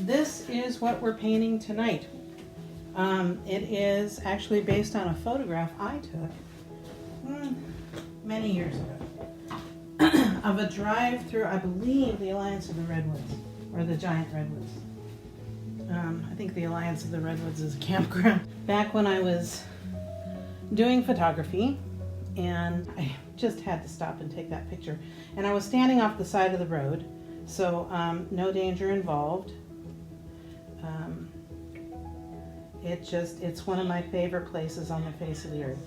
this is what we're painting tonight. It is actually based on a photograph I took many years ago of a drive through, I believe, the Alliance of the Redwoods, or the Giant Redwoods. I think the Alliance of the Redwoods is a campground. Back when I was doing photography, and I just had to stop and take that picture. And I was standing off the side of the road, so no danger involved. It's one of my favorite places on the face of the earth.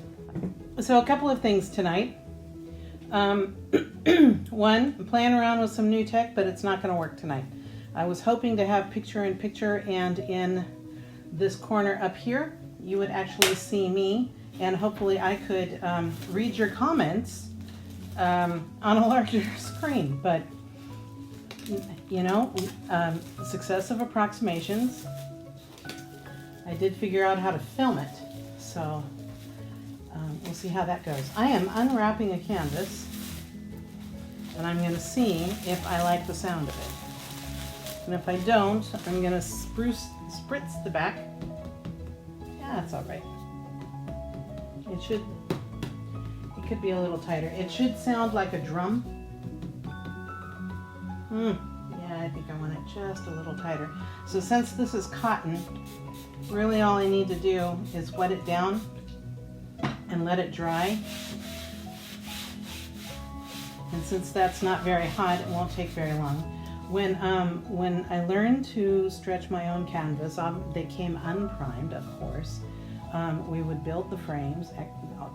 So a couple of things tonight. One, I'm playing around with some new tech, but it's not going to work tonight. I was hoping to have picture-in-picture, and in this corner up here, you would actually see me, and hopefully I could read your comments on a larger screen. But, you know, successive approximations. I did figure out how to film it, so we'll see how that goes. I am unwrapping a canvas, and I'm going to see if I like the sound of it. And if I don't, I'm going to spritz the back. Yeah, that's all right. It could be a little tighter. It should sound like a drum. Yeah, I think I want it just a little tighter. So since this is cotton, really all I need to do is wet it down and let it dry. And since that's not very hot, it won't take very long. When I learned to stretch my own canvas, they came unprimed, of course. We would build the frames. I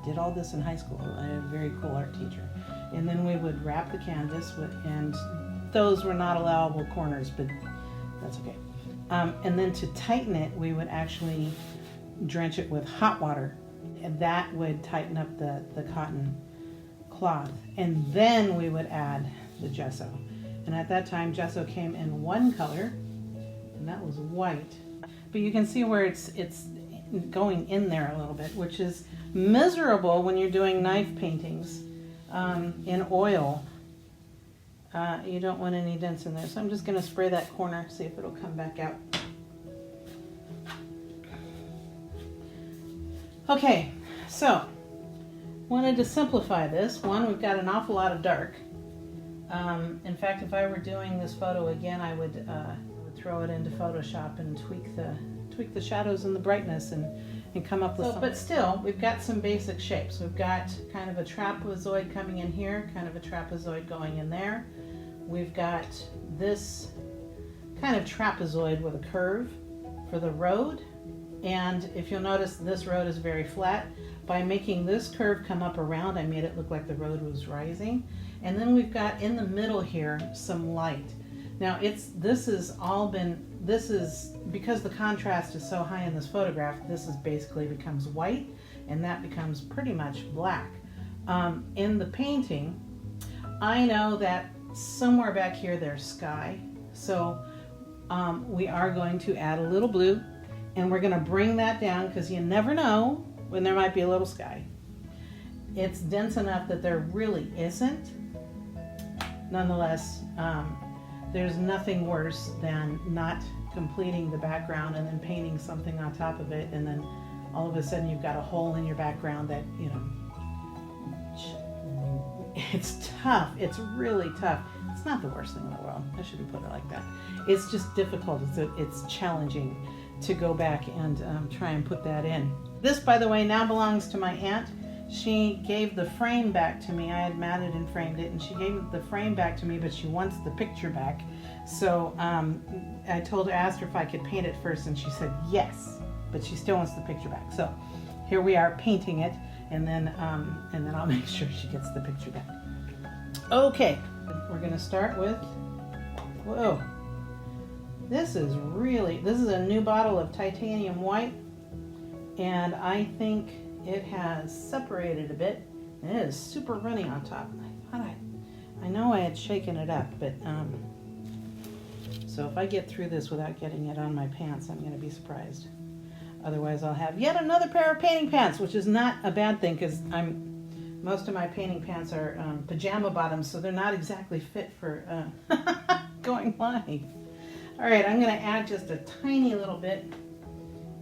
did all this in high school. I had a very cool art teacher. And then we would wrap the canvas and those were not allowable corners, but that's okay. And then to tighten it, we would actually drench it with hot water, and that would tighten up the cotton cloth. And then we would add the gesso. And at that time, gesso came in one color, and that was white. But you can see where it's going in there a little bit, which is miserable when you're doing knife paintings in oil. You don't want any dents in there. So I'm just going to spray that corner, see if it'll come back out. Okay, so wanted to simplify this. One, we've got an awful lot of dark. In fact, if I were doing this photo again, I would throw it into Photoshop and tweak the shadows and the brightness and come up with something. But still, we've got some basic shapes. We've got kind of a trapezoid coming in here, kind of a trapezoid going in there. We've got this kind of trapezoid with a curve for the road. And if you'll notice, this road is very flat. By making this curve come up around, I made it look like the road was rising. And then we've got in the middle here some light. Now this is because the contrast is so high in this photograph, this is basically becomes white, and that becomes pretty much black. In the painting, I know that somewhere back here there's sky, so we are going to add a little blue, and we're going to bring that down because you never know when there might be a little sky. It's dense enough that there really isn't. Nonetheless, there's nothing worse than not completing the background and then painting something on top of it, and then all of a sudden you've got a hole in your background that, you know, it's tough. It's really tough. It's not the worst thing in the world. I shouldn't put it like that. It's just difficult. It's challenging to go back and try and put that in. This, by the way, now belongs to my aunt. She gave the frame back to me. I had matted and framed it, and she gave the frame back to me, but she wants the picture back. So I asked her if I could paint it first, and she said yes, but she still wants the picture back. So here we are painting it, and then I'll make sure she gets the picture back. Okay, we're gonna start with, whoa, this is a new bottle of titanium white, and I think it has separated a bit, and it is super runny on top. I know I had shaken it up, but so if I get through this without getting it on my pants, I'm going to be surprised. Otherwise, I'll have yet another pair of painting pants, which is not a bad thing because most of my painting pants are pajama bottoms, so they're not exactly fit for going live. All right, I'm going to add just a tiny little bit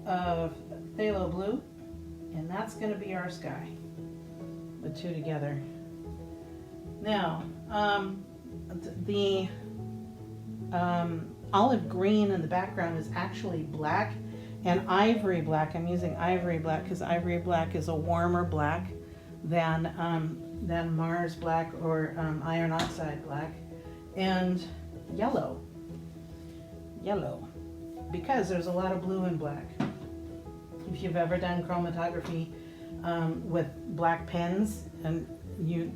of phthalo blue, and that's going to be our sky, the two together. Now, the olive green in the background is actually black and ivory black. I'm using ivory black because ivory black is a warmer black than Mars black or iron oxide black, and yellow, because there's a lot of blue and black. If you've ever done chromatography with black pens, and you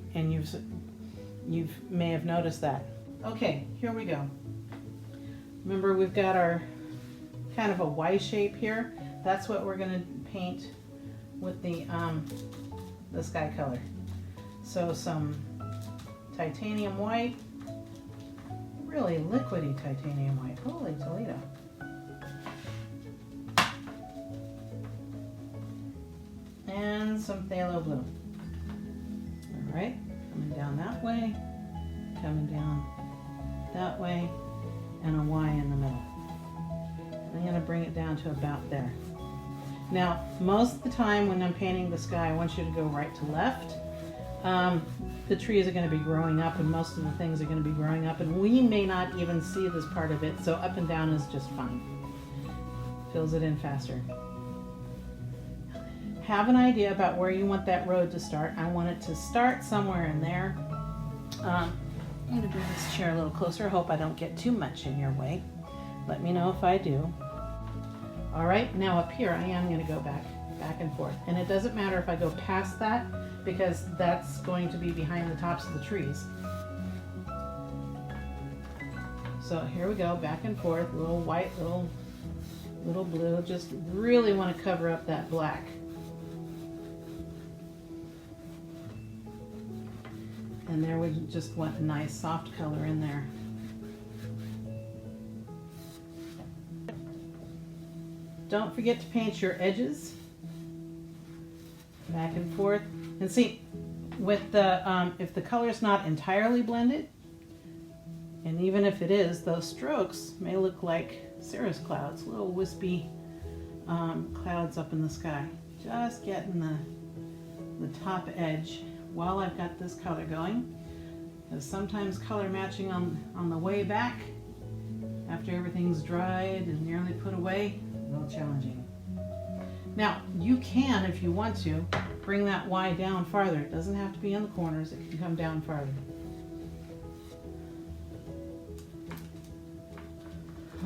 may have noticed that. Okay, here we go. Remember, we've got our kind of a Y shape here. That's what we're going to paint with the sky color. So some titanium white, really liquidy titanium white. Holy Toledo. And some phthalo blue. All right, coming down that way, coming down that way, and a Y in the middle. I'm going to bring it down to about there. Now, most of the time when I'm painting the sky, I want you to go right to left. The trees are going to be growing up, and most of the things are going to be growing up, and we may not even see this part of it, so up and down is just fine. Fills it in faster. Have an idea about where you want that road to start. I want it to start somewhere in there. I'm going to bring this chair a little closer. I hope I don't get too much in your way. Let me know if I do. All right, now up here I am going to go back and forth. And it doesn't matter if I go past that, because that's going to be behind the tops of the trees. So here we go, back and forth, little white, little blue. Just really want to cover up that black. And there we just want a nice soft color in there. Don't forget to paint your edges. Back and forth. And see, with the if the color's not entirely blended, and even if it is, those strokes may look like cirrus clouds, little wispy clouds up in the sky. Just getting the top edge while I've got this color going. Because sometimes color matching on the way back, after everything's dried and nearly put away, a little challenging. Now, you can, if you want to, bring that Y down farther. It doesn't have to be in the corners, it can come down farther.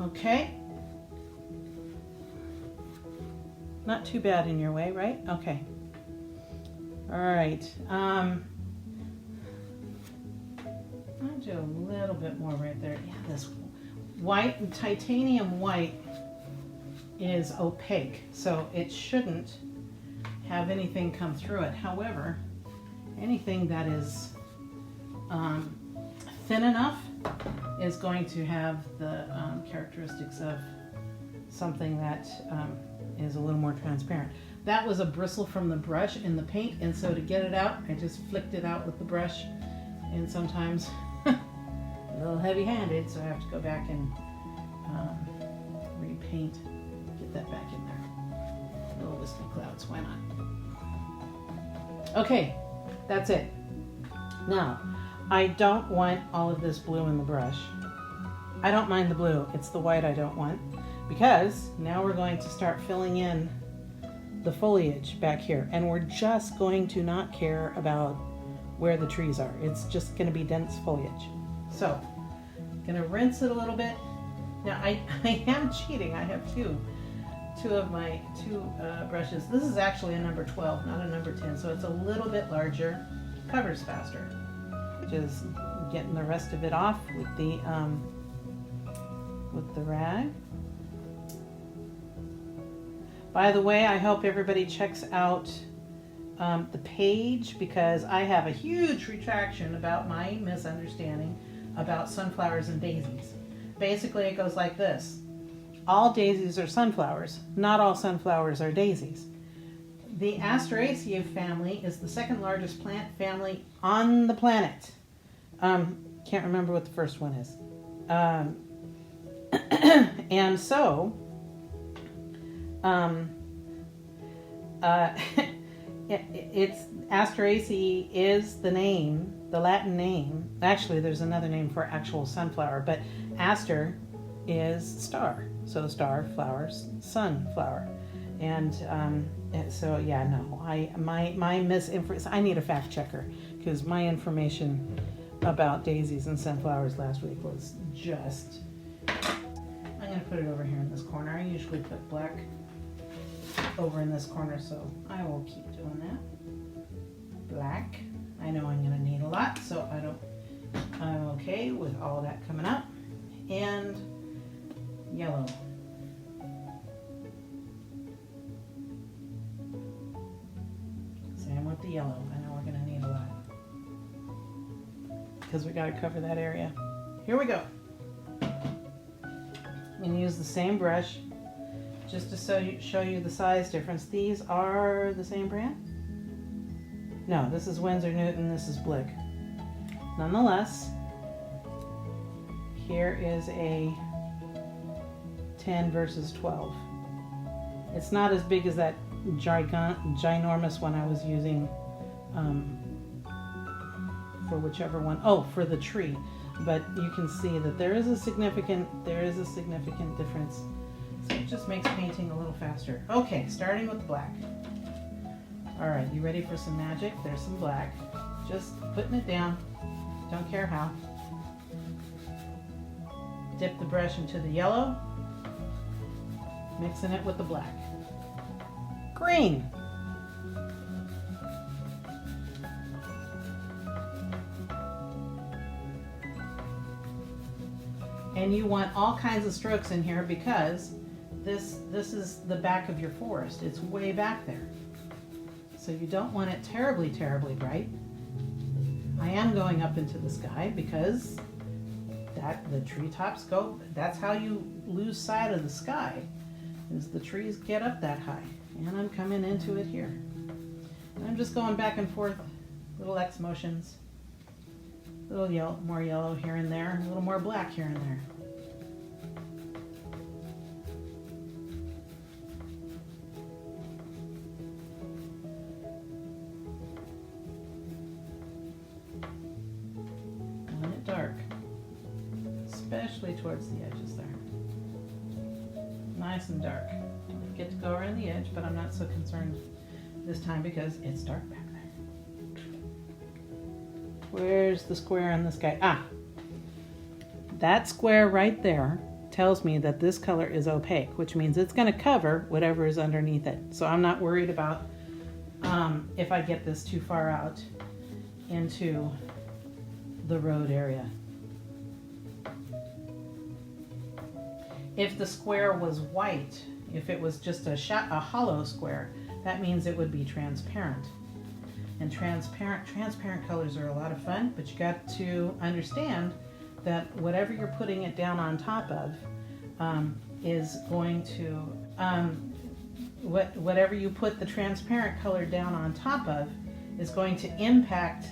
Okay. Not too bad in your way, right? Okay. All right. I'll do a little bit more right there. Yeah, this white, titanium white is opaque, so it shouldn't have anything come through it. However, anything that is thin enough is going to have the characteristics of something that is a little more transparent. That was a bristle from the brush in the paint, and so to get it out, I just flicked it out with the brush, and sometimes a little heavy-handed, so I have to go back and repaint, get that back in there. Little wispy clouds, why not? Okay, that's it. Now, I don't want all of this blue in the brush. I don't mind the blue, it's the white I don't want, because now we're going to start filling in the foliage back here, and we're just going to not care about where the trees are. It's just going to be dense foliage. So, I'm going to rinse it a little bit. Now, I am cheating. I have two of my brushes. This is actually a number 12, not a number 10, so it's a little bit larger, covers faster. Just getting the rest of it off with the rag. By the way, I hope everybody checks out the page, because I have a huge retraction about my misunderstanding about sunflowers and daisies. Basically, it goes like this. All daisies are sunflowers. Not all sunflowers are daisies. The Asteraceae family is the second largest plant family on the planet. Can't remember what the first one is. And so, it's Asteraceae is the name, the Latin name. Actually, there's another name for actual sunflower, but aster is star. So star, flowers, sunflower. And so yeah, no, my misinformation. I need a fact checker because my information about daisies and sunflowers last week was just. I'm gonna put it over here in this corner. I usually put black over in this corner, so I will keep doing that. Black. I know I'm gonna need a lot, so I'm okay with all that coming up. And yellow. Same with the yellow. I know we're gonna need a lot because we gotta cover that area. Here we go. I'm gonna use the same brush just to show you the size difference. These are the same brand? No, this is Winsor Newton, this is Blick. Nonetheless, here is a 10 versus 12. It's not as big as that ginormous one I was using for whichever one. Oh, for the tree. But you can see that there is a significant difference. So it just makes painting a little faster. Okay, starting with the black. All right, you ready for some magic? There's some black. Just putting it down. Don't care how. Dip the brush into the yellow. Mixing it with the black. Green. And you want all kinds of strokes in here because this is the back of your forest. It's way back there. So you don't want it terribly, terribly bright. I am going up into the sky because the treetops go, that's how you lose sight of the sky, is the trees get up that high. And I'm coming into it here. And I'm just going back and forth, little X motions. A little more yellow here and there, a little more black here and there. Want it dark, especially towards the edges there. Nice and dark. Don't get to go around the edge, but I'm not so concerned this time because it's dark back there. Where's the square on this guy? Ah, that square right there tells me that this color is opaque, which means it's going to cover whatever is underneath it. So I'm not worried about if I get this too far out into the road area. If the square was white, if it was just a hollow square, that means it would be transparent. And transparent colors are a lot of fun, but you got to understand that whatever you're putting it down on top of is going to, whatever you put the transparent color down on top of is going to impact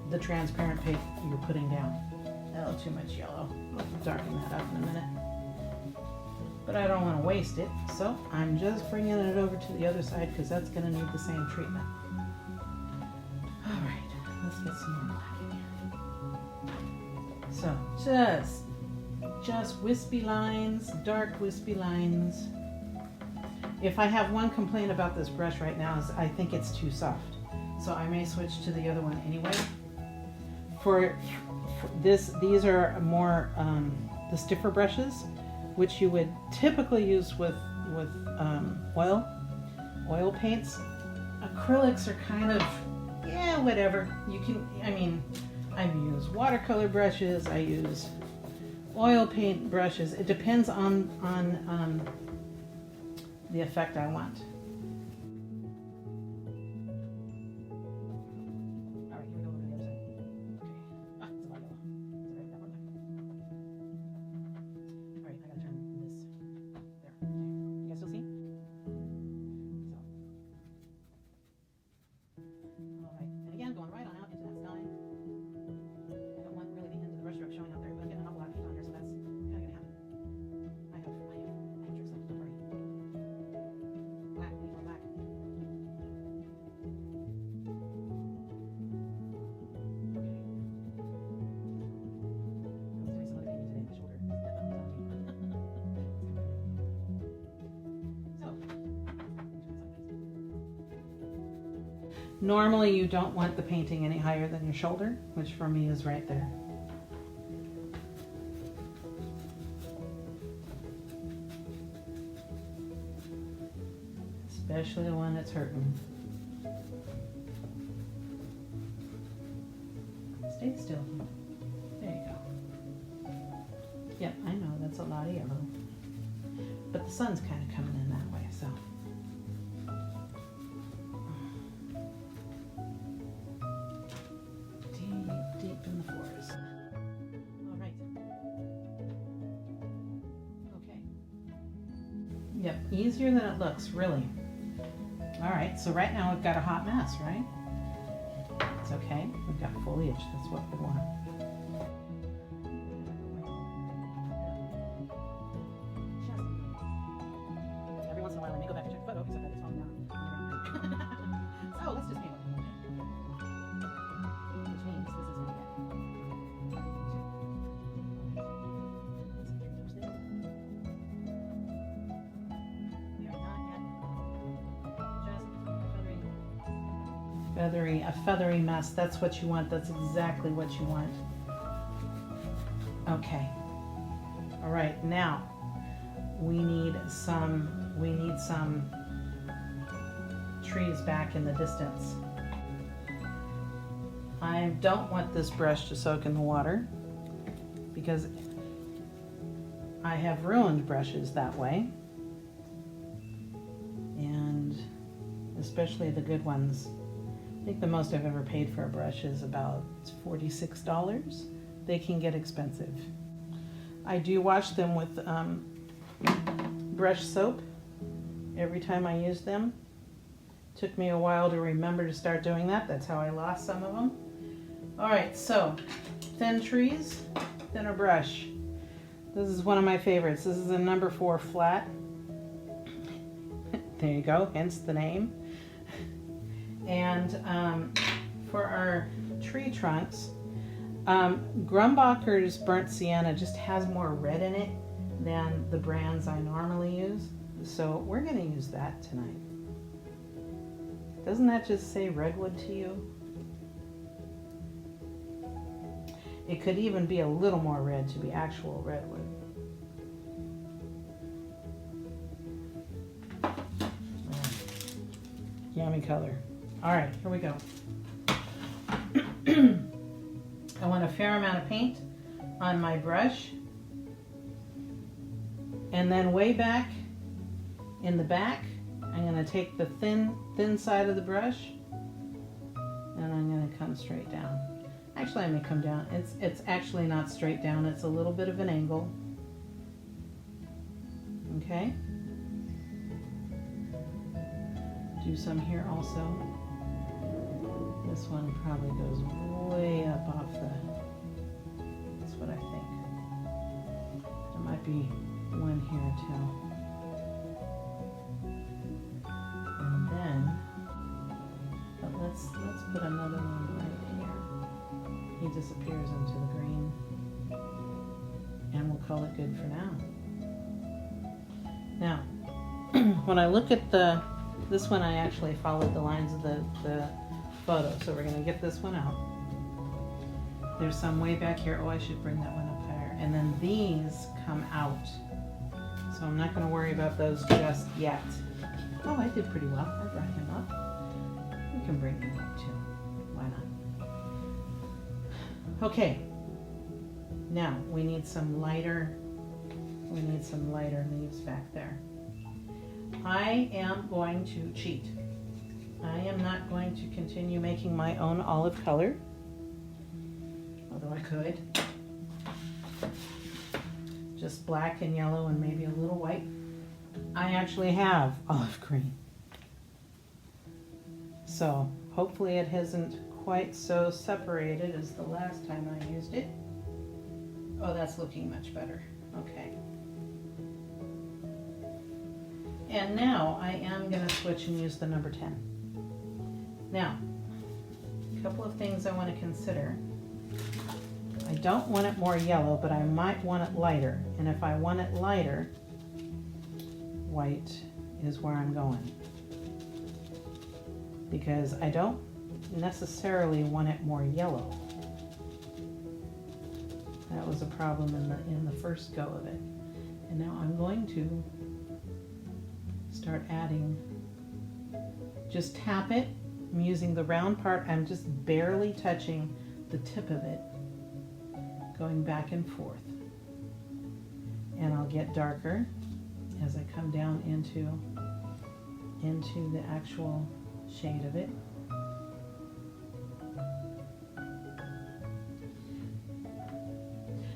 the transparent paint you're putting down. Oh, too much yellow. I'll darken that up in a minute. But I don't want to waste it, so I'm just bringing it over to the other side because that's going to need the same treatment. All right, let's get some more black in here. So just wispy lines, dark wispy lines. If I have one complaint about this brush right now is I think it's too soft, so I may switch to the other one anyway. For this, these are more the stiffer brushes, which you would typically use with oil paints. Acrylics are kind of, yeah, whatever. You can, I mean, I use watercolor brushes, I use oil paint brushes. It depends on the effect I want. Going right on out into that sky. I don't want really the end of the brushstroke showing out there, but I'm getting a lot Normally you don't want the painting any higher than your shoulder, which for me is right there. Especially when it's hurting. Stay still. There you go. Yep, I know that's a lot of yellow. But the sun's kind of coming in that way, so. Deep, deep in the forest. All right. Okay. Yep, easier than it looks, really. All right, so right now we've got a hot mess, right? It's okay, we've got foliage, that's what we want. Every once in a while I may go back and check the photo because I bet it's falling down. So let's just paint what we want. Which means this is really good. We are not yet. A feathery mess. That's what you want. That's exactly what you want. Okay. All right. Now we need some trees back in the distance. I don't want this brush to soak in the water because I have ruined brushes that way, and especially the good ones. I think the most I've ever paid for a brush is about $46. They can get expensive. I do wash them with brush soap every time I use them. Took me a while to remember to start doing that. That's how I lost some of them. All right, so thin trees, thinner brush. This is one of my favorites. This is a number 4 flat. There you go, hence the name. And for our tree trunks, Grumbacher's Burnt Sienna just has more red in it than the brands I normally use. So we're going to use that tonight. Doesn't that just say redwood to you? It could even be a little more red to be actual redwood. Yummy color. All right, here we go. I want a fair amount of paint on my brush. And then way back in the back, I'm going to take the thin side of the brush and I'm going to come straight down. Actually, I may come down. It's actually not straight down. It's a little bit of an angle. Okay. Do some here also. This one probably goes way up off the, that's what I think. There might be one here too. And then, but let's put another one right here. He disappears into the green. And we'll call it good for now. Now, when I look at this one, I actually followed the lines of the photo, so we're going to get this one out. There's some way back here. Oh, I should bring that one up higher. And then these come out. So I'm not going to worry about those just yet. Oh, I did pretty well. I brought him up. We can bring him up too. Why not? Okay. Now we need some lighter leaves back there. I am going to cheat. I am not going to continue making my own olive color, although I could. Just black and yellow and maybe a little white. I actually have olive green. So hopefully it isn't quite so separated as the last time I used it. Oh, that's looking much better. Okay. And now I am going to switch and use the number 10. Now, a couple of things I want to consider. I don't want it more yellow, but I might want it lighter. And if I want it lighter, white is where I'm going. Because I don't necessarily want it more yellow. That was a problem in the first go of it. And now I'm going to start adding, just tap it. I'm using the round part. I'm just barely touching the tip of it, going back and forth. And I'll get darker as I come down into the actual shade of it.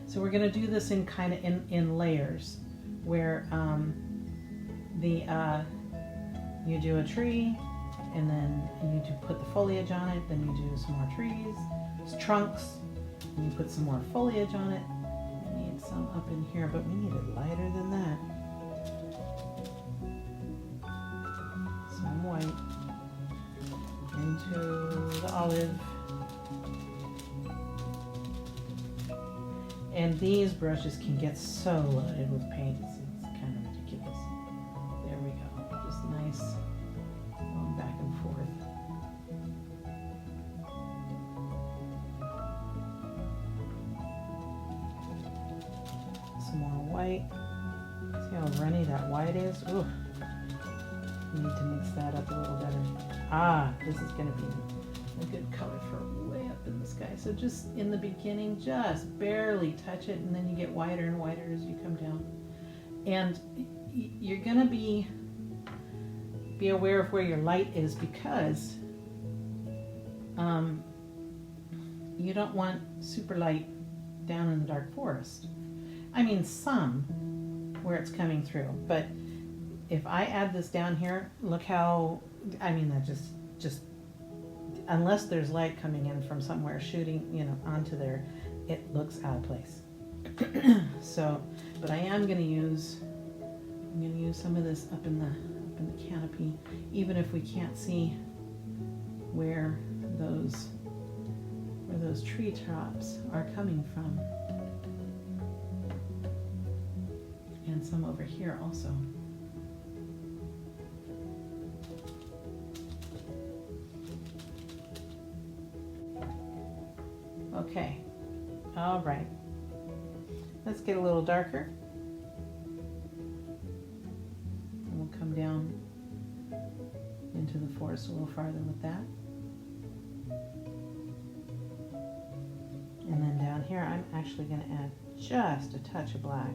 So we're going to do this in kind of in layers, where you do a tree, and then you put the foliage on it, then you do some more trees, trunks, and you put some more foliage on it. We need some up in here, but we need it lighter than that. Some white into the olive. And these brushes can get so loaded with paint, it's kind of ridiculous. There we go, just nice, going back and forth. Some more white. See how runny that white is? Ooh. Need to mix that up a little better. Ah, this is going to be a good color for way up in the sky. So just in the beginning, just barely touch it, and then you get whiter and whiter as you come down. And you're going to be aware of where your light is, because you don't want super light down in the dark forest. I mean, some where it's coming through, but if I add this down here, look how, I mean, that just unless there's light coming in from somewhere shooting, you know, onto there, it looks out of place. So, but I am going to use, some of this up in the canopy, even if we can't see where those tree tops are coming from, and some over here also. Okay, all right, let's get a little darker, and we'll come down into the forest a little farther with that. And then down here, I'm actually going to add just a touch of black.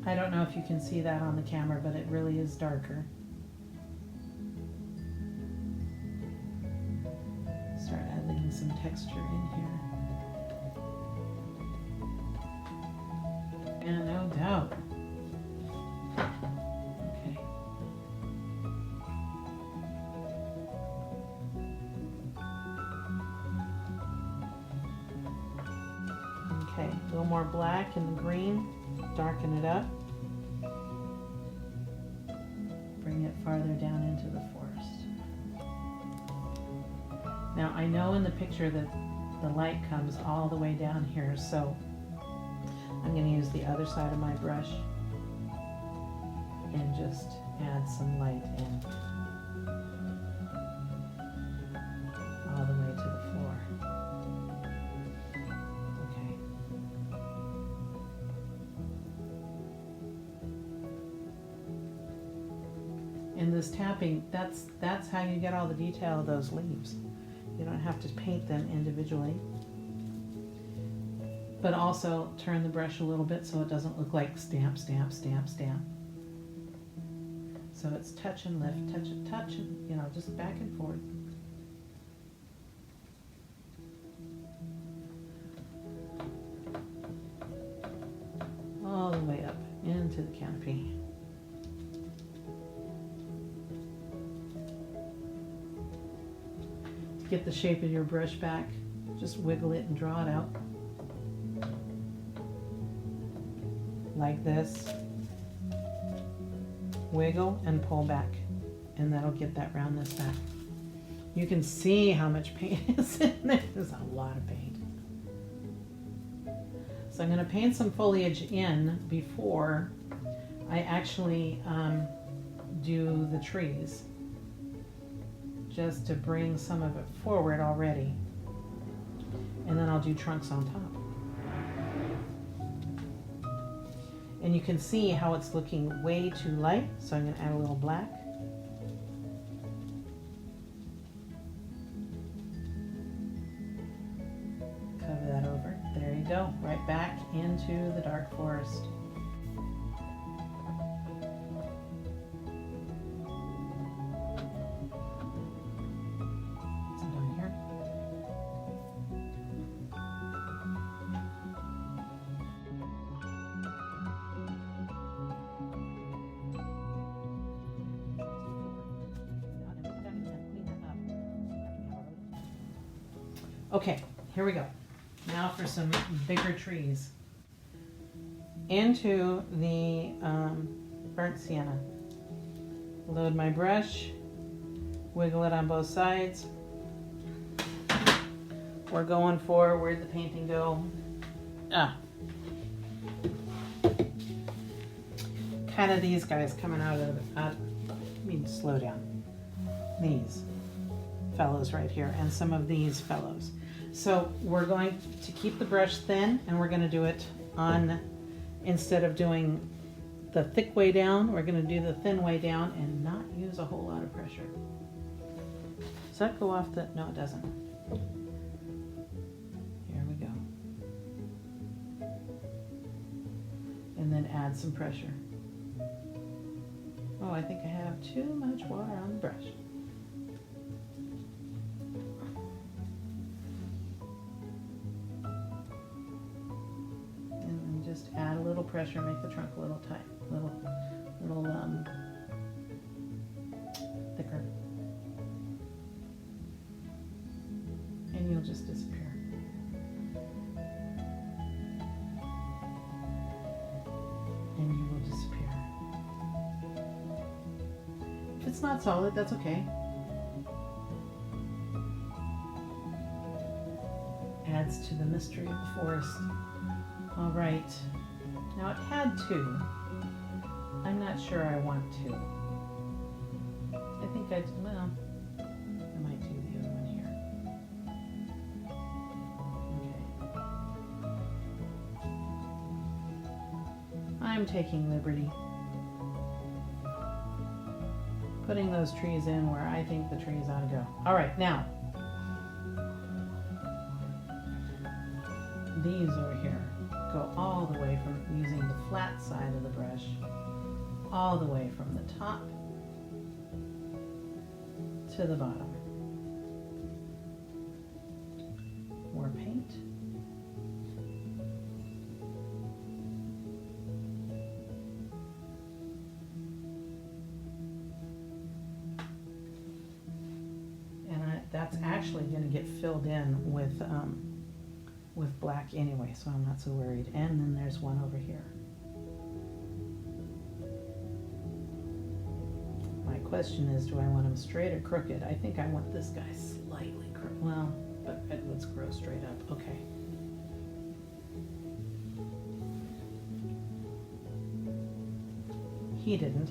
I don't know if you can see that on the camera, but it really is darker. Start adding some texture in here. And no doubt. Okay. Okay, a little more black in the green. Darken it up. Bring it farther down into the forest. Now I know in the picture that the light comes all the way down here, so I'm going to use the other side of my brush and just add some light in all the way to the floor. And this tapping, that's how you get all the detail of those leaves. You don't have to paint them individually. But also turn the brush a little bit so it doesn't look like stamp, stamp, stamp, stamp. So it's touch and lift, touch and, you know, just back and forth. All the way up into the canopy. To get the shape of your brush back, just wiggle it and draw it out. Like this. Wiggle and pull back, and that'll get that roundness back. You can see how much paint is in there. There's a lot of paint. So I'm going to paint some foliage in before I actually do the trees, just to bring some of it forward already. And then I'll do trunks on top. And you can see how it's looking way too light, so I'm going to add a little black. Cover that over. There you go, right back into the dark forest. Okay, here we go. Now for some bigger trees. Into the burnt sienna. Load my brush, wiggle it on both sides. We're going for, where'd the painting go? Kind of these guys coming out of, let me slow down. These fellows right here, and some of these fellows. So we're going to keep the brush thin, and we're going to do it on, instead of doing the thick way down, we're going to do the thin way down and not use a whole lot of pressure. Does that go off the, no it doesn't. Here we go. And then add some pressure. Oh, I think I have too much water on the brush. Just add a little pressure, make the trunk a little tight, little thicker, and you'll just disappear. And you will disappear. If it's not solid, that's okay. Adds to the mystery of the forest. All right, now it had two. I'm not sure I want two. I think well, I might do the other one here. Okay. I'm taking liberty. Putting those trees in where I think the trees ought to go. All right, now, these over here. Go all the way from using the flat side of the brush, all the way from the top to the bottom. More paint. And that's actually going to get filled in with black anyway, so I'm not so worried. And then there's one over here. My question is, do I want them straight or crooked? I think I want this guy slightly crooked. Well, but Redwoods grow straight up. Okay. He didn't.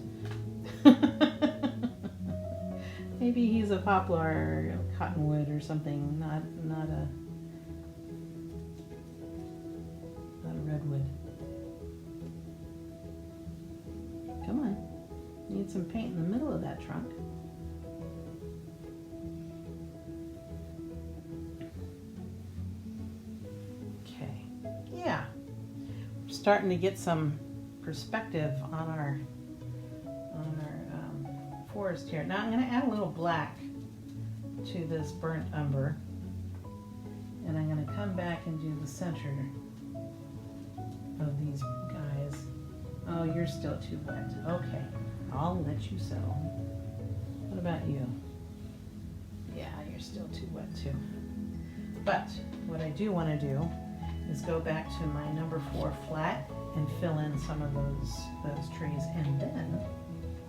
Maybe he's a poplar or cottonwood or something, not a redwood. Come on. Need some paint in the middle of that trunk. Okay. Yeah. We're starting to get some perspective on our forest here. Now I'm going to add a little black to this burnt umber. And I'm going to come back and do the center of these guys. Oh, you're still too wet. Okay, I'll let you settle. What about you? Yeah, you're still too wet too. But what I do want to do is go back to my number 4 flat and fill in some of those trees, and then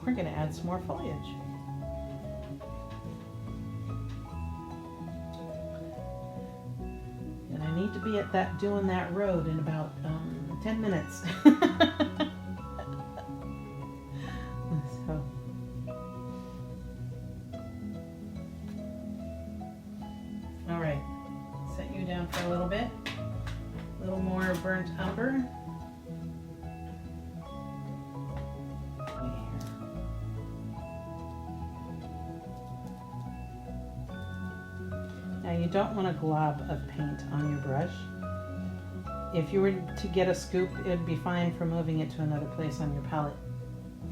we're going to add some more foliage. And I need to be at that doing that road in about 10 minutes. So. All right, set you down for a little bit. A little more burnt umber. Now you don't want a glob of paint on your brush. If you were to get a scoop, it'd be fine for moving it to another place on your palette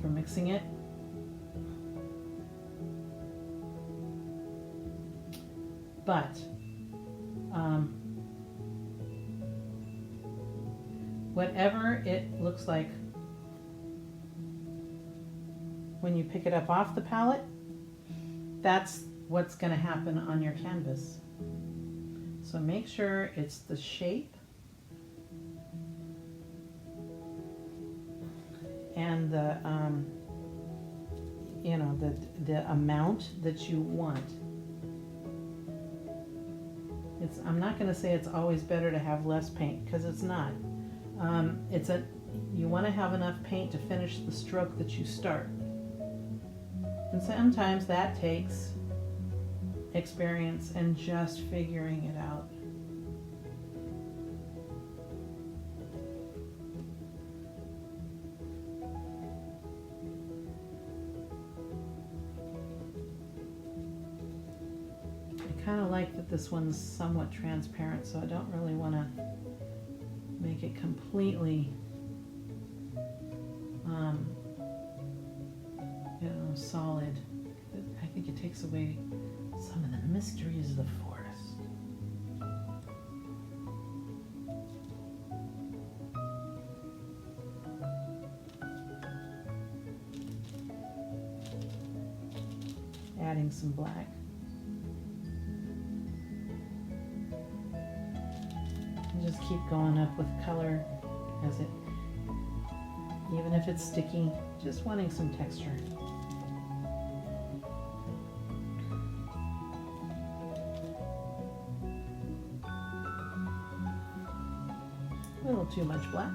for mixing it. But whatever it looks like when you pick it up off the palette, that's what's going to happen on your canvas. So make sure it's the shape and the you know, the amount that you want. I'm not going to say it's always better to have less paint, because it's not. You want to have enough paint to finish the stroke that you start. And sometimes that takes experience and just figuring it out. I kind of like that this one's somewhat transparent, so I don't really want to make it completely you know, solid. I think it takes away some of the mysteries of the forest. Adding some black. And just keep going up with color as it, even if it's sticky, just wanting some texture. A little too much black.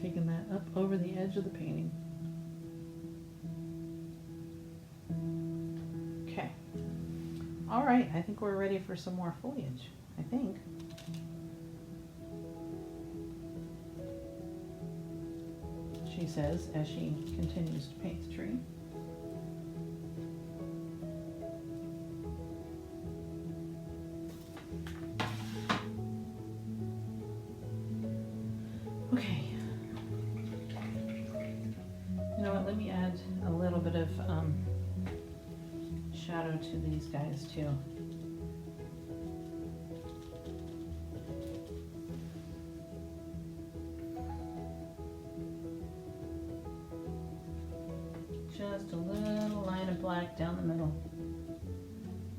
Taking that up over the edge of the painting. Okay. All right, I think we're ready for some more foliage, I think. She says as she continues to paint the tree. Okay. You know what, let me add a little bit of shadow to these guys too. Just a little line of black down the middle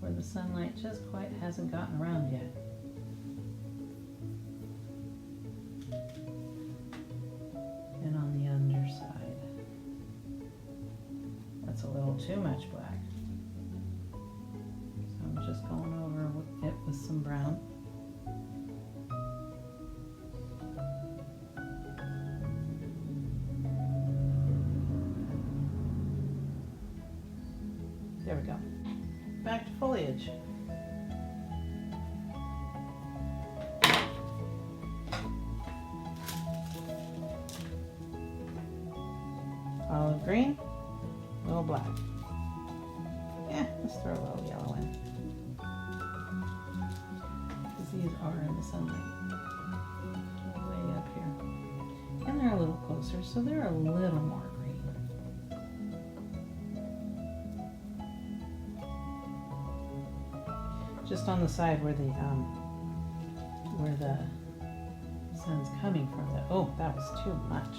where the sunlight just quite hasn't gotten around yet. And on the underside. That's a little too much black. So I'm just going over it with some brown. There we go. Back to foliage. Olive green. A little black. Yeah, let's throw a little yellow in. These are in the sunlight, way up here. And they're a little closer, so they're a little more green. Just on the side where the sun's coming from. Oh, that was too much.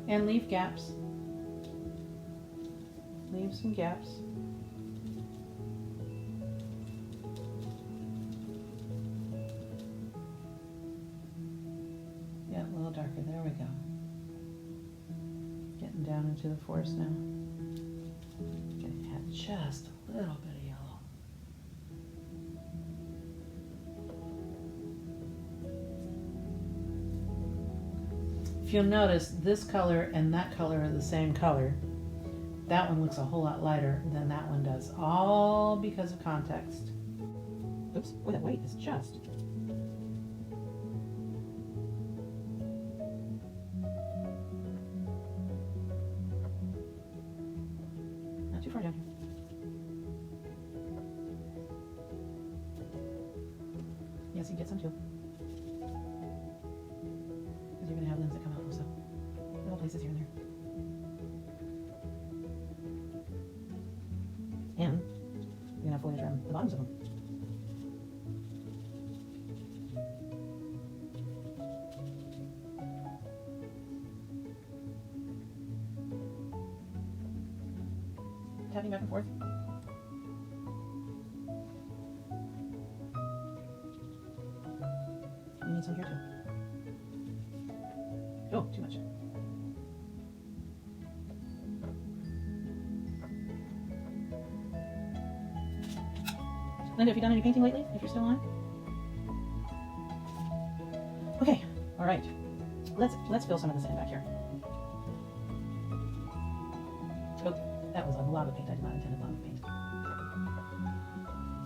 And leave gaps. Leave some gaps. Yeah, a little darker. There we go. Getting down into the forest now. Gonna add just a little bit of yellow. If you'll notice, this color and that color are the same color. That one looks a whole lot lighter than that one does, all because of context. Oops, boy, that white is just. Not too far down here. Yes, you get some too. Because you're going to have limbs that come out also. Little places here and there. And you're going to have foliage around the bottoms of them. Tapping back and forth. You need some here too. Oh, too much. Linda, have you done any painting lately, if you're still on? Okay, all right. Let's fill some of this in back here. Oh, that was a lava paint. I did not intend lava paint. A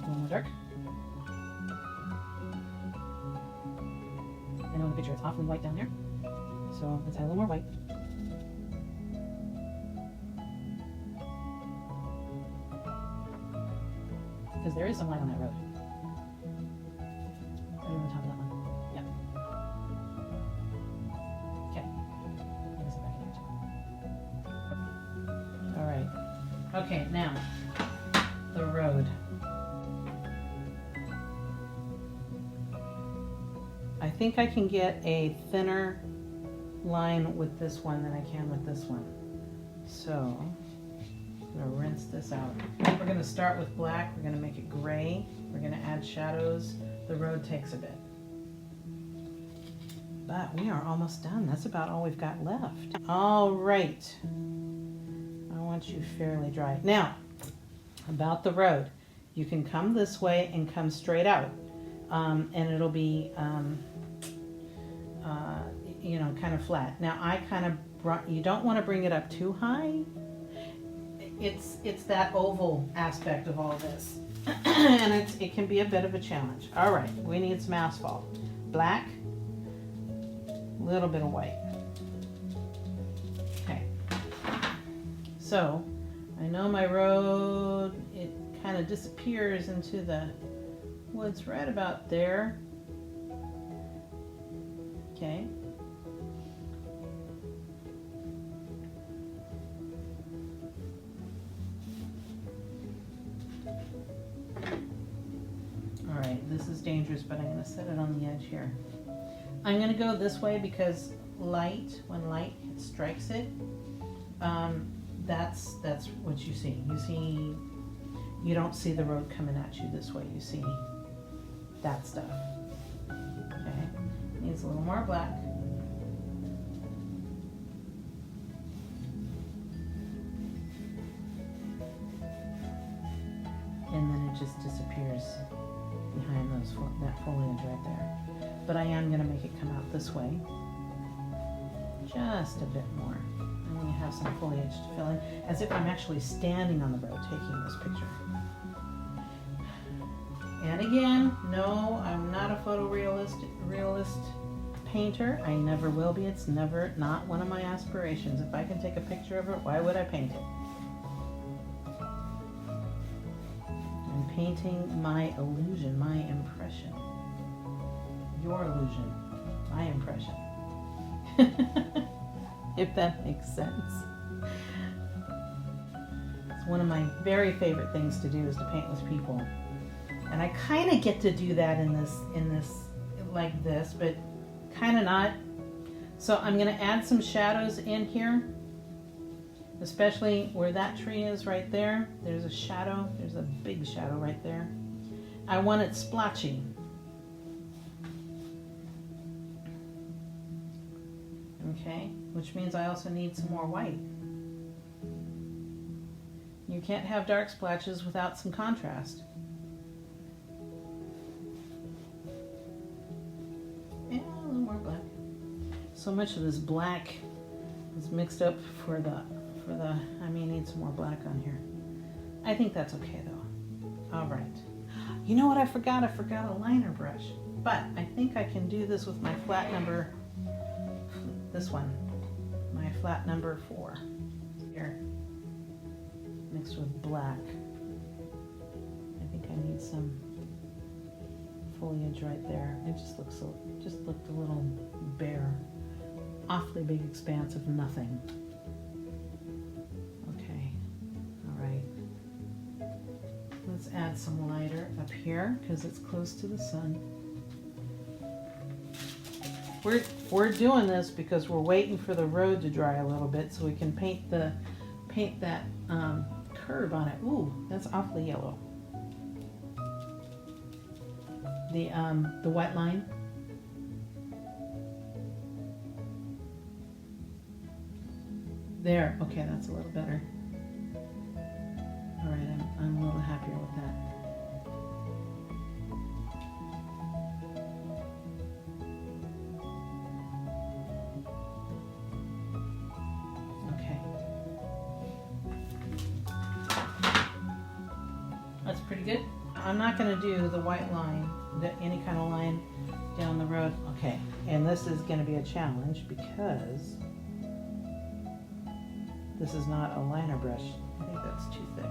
little more dark. I know in the picture it's awfully white down there, so let's add a little more white. Because there is some light on that road. Right over the top of that one. Yep. Okay. Bring this back in here too. Alright. Okay, now the road. I think I can get a thinner line with this one than I can with this one. So I'm going to rinse this out. We're going to start with black. We're going to make it gray. We're going to add shadows. The road takes a bit. But we are almost done. That's about all we've got left. All right. I want you fairly dry. Now, about the road. You can come this way and come straight out. And it'll be, you know, kind of flat. Now, I kind of brought, you don't want to bring it up too high. It's that oval aspect of all this. And it can be a bit of a challenge. All right, we need some asphalt. Black, a little bit of white. Okay. So, I know my road, it kind of disappears into the woods right about there. Okay. Alright, this is dangerous, but I'm going to set it on the edge here. I'm going to go this way because light, when light strikes it, that's what you see. You don't see the road coming at you this way. You see that stuff. Okay, needs a little more black. And then it just disappears behind that foliage right there. But I am going to make it come out this way. Just a bit more. And we have some foliage to fill in, as if I'm actually standing on the road taking this picture. And again, no, I'm not a realist painter. I never will be. It's never, not one of my aspirations. If I can take a picture of it, why would I paint it? I'm painting my illusion, my impression. Your illusion, my impression. If that makes sense. It's one of my very favorite things to do is to paint with people. And I kind of get to do that in this like this, but kind of not. So I'm going to add some shadows in here, especially where that tree is right there. There's a shadow. There's a big shadow right there. I want it splotchy. Okay, which means I also need some more white. You can't have dark splotches without some contrast. And a little more black. So much of this black is mixed up for the, I may need some more black on here. I think that's okay though. All right. You know what I forgot? I forgot a liner brush. But I think I can do this with my flat number, this one, my flat number 4. Here, mixed with black. I think I need some foliage right there. It just looks just looked a little bare. Awfully big expanse of nothing. Okay, all right. Let's add some lighter up here because it's close to the sun. We're doing this because we're waiting for the road to dry a little bit so we can paint that curve on it. Ooh, that's awfully yellow. The white line. There, okay, that's a little better. All right, I'm a little happier with that. Okay. That's pretty good. I'm not going to do the white line, any kind of line down the road. Okay, and this is going to be a challenge because this is not a liner brush. I think that's too thick.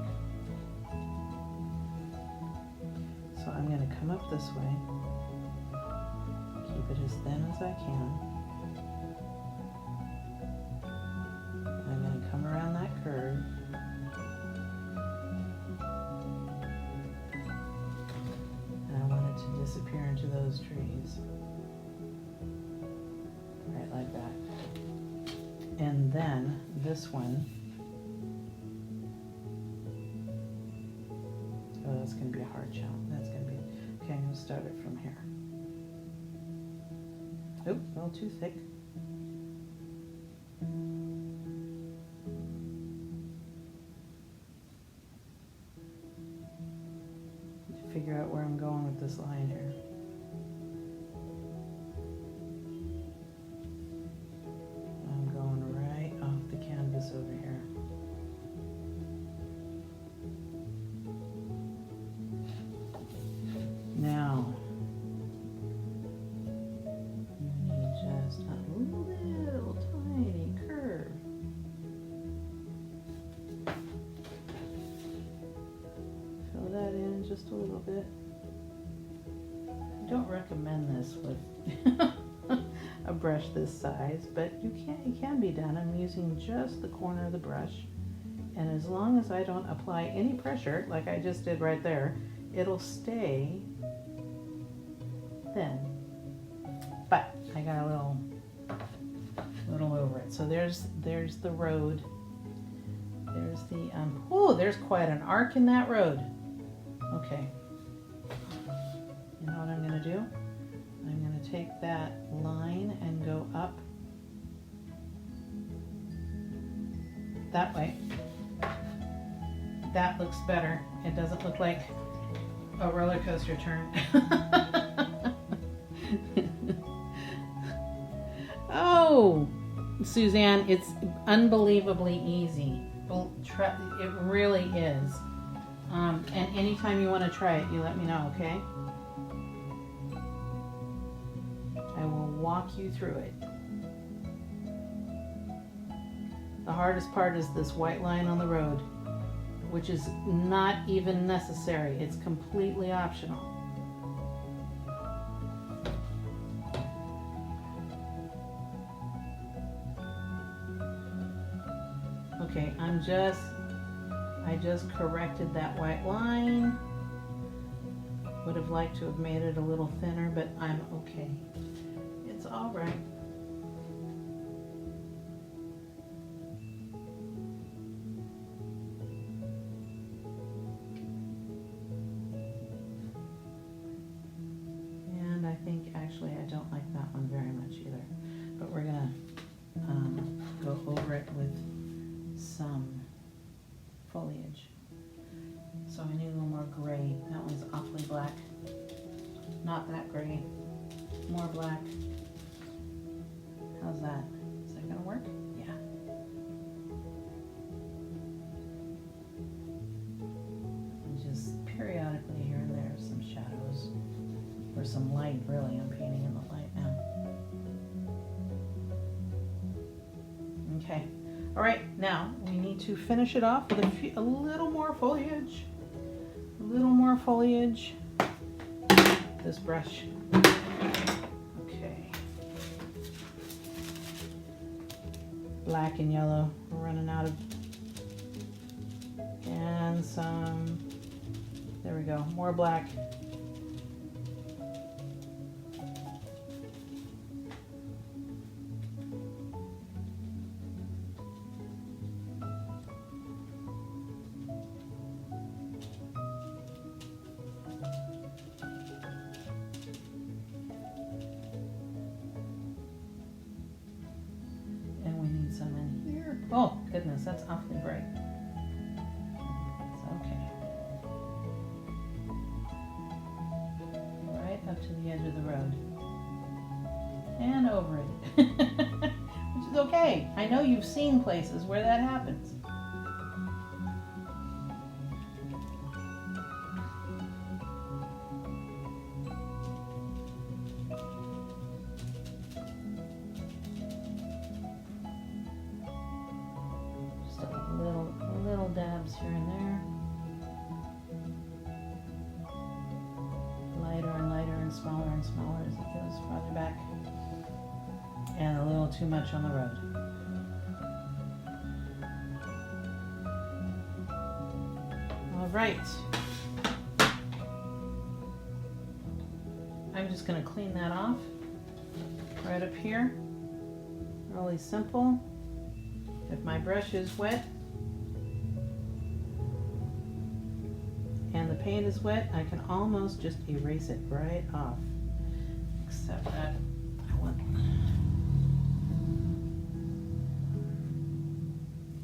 So I'm going to come up this way, keep it as thin as I can. I'm going to come around that curve. And I want it to disappear into those trees. Right like that. And then this one, oh, that's going to be a hard challenge. That's going to be, okay, I'm going to start it from here. Oop, a little too thick. Need to figure out where I'm going with this line here. Over here. Now, you need just a little tiny curve. Fill that in just a little bit. I don't recommend this with a brush this size, but it can be done. I'm using just the corner of the brush, and as long as I don't apply any pressure like I just did right there, it'll stay thin. But I got a little over it. So there's the road. There's the oh, there's quite an arc in that road. Okay. You know what I'm going to do? I'm going to take that line and go up that way. That looks better. It doesn't look like a roller coaster turn. Oh, Suzanne, it's unbelievably easy. It really is. And anytime you want to try it, you let me know, okay? I will walk you through it. The hardest part is this white line on the road, which is not even necessary. It's completely optional. Okay, I just corrected that white line. Would have liked to have made it a little thinner, but I'm okay. It's all right. And I think actually I don't like that one very much either, but we're gonna go over it with some foliage. So I need a little more gray. That one's awfully black. Not that gray. More black. How's that? Is that gonna work? Yeah. And just periodically here and there some shadows. Or some light, really. I'm painting in the light now. Okay. All right, now we need to finish it off with a little more foliage. A little more foliage. This brush. Okay. Black and yellow. We're running out of. And some. There we go. More black. Oh, goodness, that's awfully bright. It's okay. Right up to the edge of the road. And over it. Which is okay. I know you've seen places where that happens. Little dabs here and there. Lighter and lighter and smaller as it goes farther back. And a little too much on the road. All right. I'm just going to clean that off right up here. Really simple. If my brush is wet, and the paint is wet, I can almost just erase it right off. Except that I want to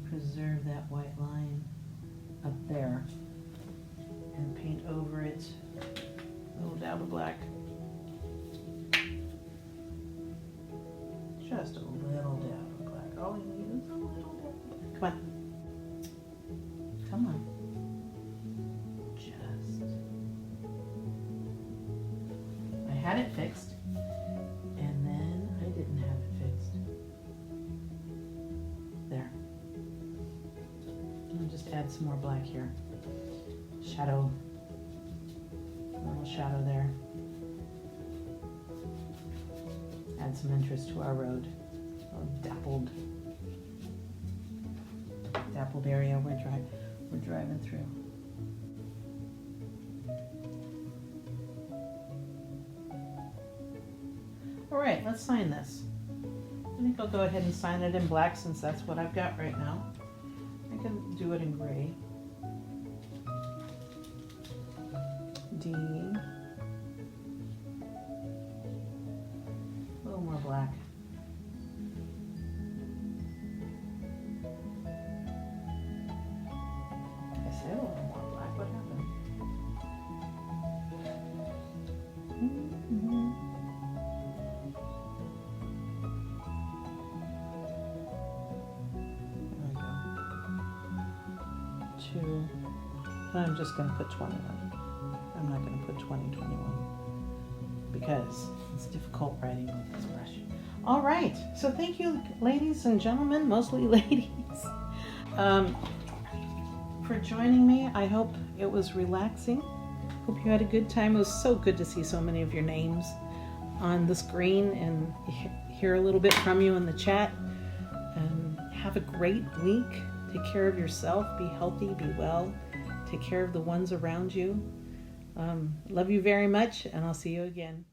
preserve that white line up there and paint over it a little dab of black. Just a little dab of black. All you need is a little dab of black. Come on. I had it fixed, and then I didn't have it fixed. There. I'll just add some more black here. Shadow. A little shadow there. Add some interest to our road. A dappled area we're driving through. All right, let's sign this. I think I'll go ahead and sign it in black since that's what I've got right now. I can do it in gray. D. A little more black. I said a little more black. What happened? There we go. 2, I'm just going to put 21. I'm not going to put 2021 because it's difficult writing with this brush. All right, so thank you, ladies and gentlemen, mostly ladies, for joining me. I hope it was relaxing. Hope you had a good time. It was so good to see so many of your names on the screen and hear a little bit from you in the chat. Have a great week. Take care of yourself. Be healthy, be well. Take care of the ones around you. Love you very much, and I'll see you again.